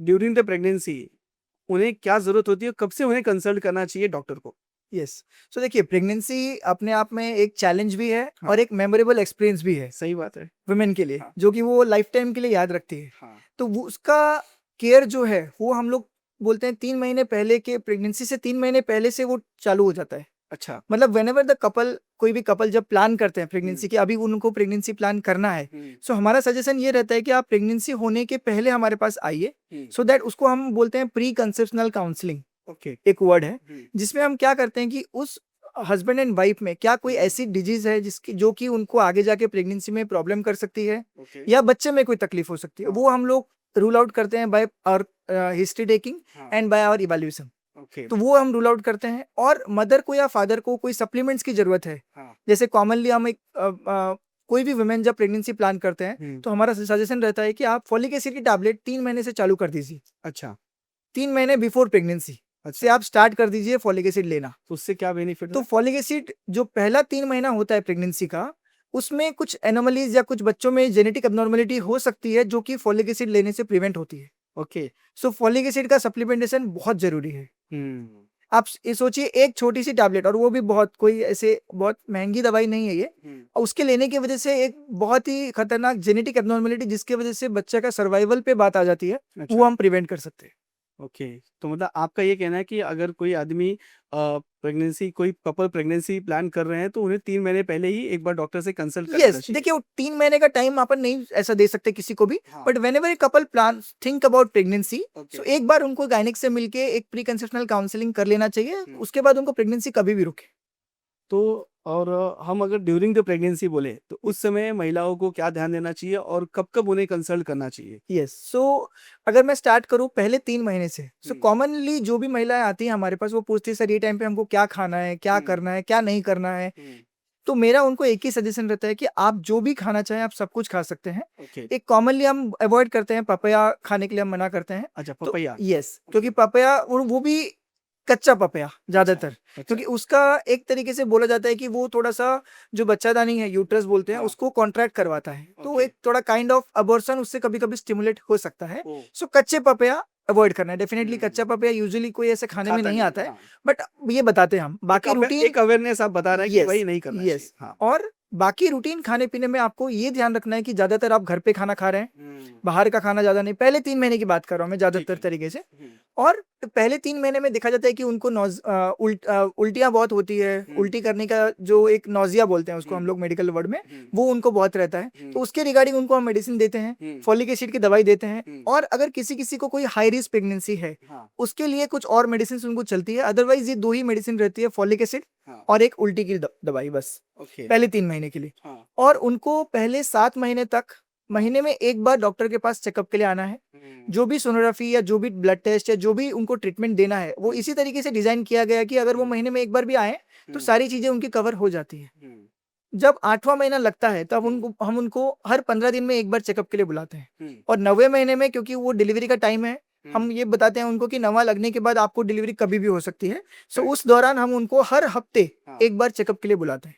During the pregnancy उन्हें क्या ज़रूरत होती है, कब से उन्हें कंसल्ट करना चाहिए डॉक्टर को? यस। सो देखिए, प्रेगनेंसी अपने आप में एक चैलेंज भी है हाँ। और एक मेमोरेबल एक्सपीरियंस भी है सही बात है। वुमेन के लिए, हाँ। जो कि वो लाइफ टाइम के लिए याद रखती है। हाँ। तो वो उसका केयर जो है वो हम लोग बोलते हैं 3 महीने पहले के, प्रेगनेंसी से 3 महीने पहले से वो चालू हो जाता है। अच्छा। मतलब वेनेवर द कपल, कोई भी कपल जब प्लान करते हैं प्रेगनेंसी हुँ। की, अभी उनको प्रेगनेंसी प्लान करना है, हुँ। सो हमारा सजेशन ये रहता है कि आप प्रेगनेंसी होने के पहले हमारे पास आइए, हुँ। सो दैट उसको हम बोलते हैं प्री कंसेप्शनल काउंसलिंग, ओके। एक वर्ड है हुँ। जिसमें हम क्या करते हैं कि उस हस्बैंड एंड वाइफ में क्या कोई ऐसी डिजीज है जिसकी जो कि उनको आगे जाके प्रेगनेंसी में प्रॉब्लम कर सकती है, ओके। या बच्चे में कोई तकलीफ हो सकती है, हाँ। वो हम लोग रूल आउट करते हैं बाय आवर हिस्ट्री टेकिंग हाँ। And by our evaluation. Okay. तो वो हम रूल आउट करते हैं। और मदर को या फादर को कोई सप्लीमेंट्स की जरूरत है, हाँ। जैसे कॉमनली हम कोई भी वुमेन जब प्रेगनेंसी प्लान करते हैं हुँ। तो हमारा सजेशन रहता है कि आप फॉलिक एसिड की टैबलेट 3 महीने से चालू कर दीजिए। अच्छा। 3 महीने बिफोर प्रेगनेंसी से अच्छा। आप स्टार्ट कर दीजिए फॉलिक एसिड लेना। तो उससे क्या बेनिफिट तो है? फॉलिक एसिड जो पहला 3 महीना होता है प्रेगनेंसी का, उसमें कुछ एनोमलीज या कुछ बच्चों में जेनेटिक एब्नॉर्मेलिटी हो सकती है जो कि फॉलिक एसिड लेने से प्रिवेंट होती है। ओके। सो फॉलिक एसिड का सप्लीमेंटेशन बहुत जरूरी है। हुँ। आप ये सोचिए, एक छोटी सी टैबलेट, और वो भी बहुत कोई ऐसे बहुत महंगी दवाई नहीं है ये, हुँ। और उसके लेने की वजह से एक बहुत ही खतरनाक जेनेटिक एब्नॉर्मेलिटी जिसकी वजह से बच्चे का सर्वाइवल पे बात आ जाती है, वो अच्छा। हम प्रिवेंट कर सकते हैं। ओके। तो मतलब आपका ये कहना है कि अगर कोई आदमी प्रेगनेंसी कोई कपल प्रेगनेंसी प्लान कर रहे हैं तो उन्हें 3 महीने पहले ही एक बार डॉक्टर से कंसल्ट कर लेना यस, चाहिए। देखिए, वो 3 महीने का टाइम अपन नहीं ऐसा दे सकते किसी को भी, हाँ। But whenever couple plan think about pregnancy, okay. So एक बार उनको गायनिक से मिलके एक प्री कंसेप्शनल काउंसलिंग कर लेना चाहिए, हुँ। उसके बाद उनको प्रेगनेंसी कभी भी रुके। तो और हम अगर ड्यूरिंग द प्रेगनेंसी बोले तो उस समय महिलाओं को क्या ध्यान देना चाहिए और कब-कब उन्हें कंसल्ट करना चाहिए? यस। सो अगर मैं स्टार्ट करूँ पहले 3 महीने से, सो हुँ। कॉमनली जो भी महिलाएं आती हैं हमारे पास, वो पूछती है सर ये टाइम पे हमको क्या खाना है, क्या हुँ। करना है, क्या नहीं करना है। हुँ। तो मेरा उनको एक ही सजेशन रहता है कि आप जो भी खाना चाहें आप सब कुछ खा सकते हैं। ओके। एक कॉमनली हम अवॉइड करते हैं, पपाया खाने के लिए हम मना करते हैं। अच्छा, तो पपैया। यस, क्योंकि ओके। पपाया, और वो भी कच्चा पपाया अच्छा। ज्यादातर, अच्छा। क्योंकि उसका एक तरीके से बोला जाता है कि वो थोड़ा सा जो बच्चादानी है, यूट्रस बोलते हैं, हाँ। उसको कॉन्ट्रैक्ट करवाता है, तो ओके। एक थोड़ा काइंड ऑफ अबॉर्शन उससे कभी कभी स्टिमुलेट हो सकता है। ओह! सो कच्चे पपाया अवॉइड करना है डेफिनेटली। कच्चा हुँ। पपाया यूजुअली कोई ऐसे खाने में खाता नहीं नहीं है, आता है, हाँ। बट ये बताते हैं हम बाकी रूटीन। एक अवेयरनेस आप बता रहे हैं कि यस, वही नहीं करना चाहिए। यस। हाँ। और बाकी रूटीन खाने-पीने में आपको ये ध्यान रखना है कि ज़्यादातर आप घर पे खाना खा रहे हैं, हुँ। बाहर का खाना ज़्यादा नहीं। पहले 3 महीने की बात कर रहा हूँ मैं ठीक ज़्यादातर है। तरीके से। हुँ। और पहले 3 महीने में देखा जाता है कि उनको उल्टियाँ बहुत होती है, हुँ। उल्टी करने का जो एक नौज़िया बोलते हैं उसको हुँ। हम लोग मेडिकल वर्ड में, हुँ। वो उनको बहुत रहता है। हुँ। तो उसके रिगार्डिंग उनको हम मेडिसिन देते हैं, हुँ। फॉलिक एसिड की दवाई देते हैं। हुँ। और अगर किसी-किसी को कोई हाई रिस्क प्रेगनेंसी है, हाँ। उसके लिए कुछ और मेडिसिन्स उनको चलती है। अदरवाइज़ ये 2 ही मेडिसिन रहती है, फॉलिक एसिड हाँ। और एक उल्टी की दवाई बस, ओके। पहले 3 महीने के लिए। हाँ। और उनको पहले 7 महीने तक महीने में 1 बार डॉक्टर के पास चेकअप के लिए आना है। हुँ। जो भी सोनोग्राफी या जो भी ब्लड टेस्ट या जो भी उनको ट्रीटमेंट देना है, वो हुँ। इसी तरीके से डिज़ाइन किया गया है कि अगर वो हुँ। महीने में 1 बार भी आएँ, तो हुँ। सारी चीज़ें उनकी कवर हो जाती हैं। हुँ। जब 8वाँ महीना लगता है, तब हुँ। हम उनको हर 15 दिन में 1 बार चेकअप के लिए बुलाते हैं। हुँ। और 9वें महीने में, क्योंकि वो डिलीवरी का टाइम है, हुँ। हम ये बताते हैं उनको कि 9वाँ लगने के बाद आपको डिलीवरी कभी भी हो सकती है। सो राइट। उस दौरान हम उनको हर हफ्ते हाँ। 1 बार चेकअप के लिए बुलाते हैं।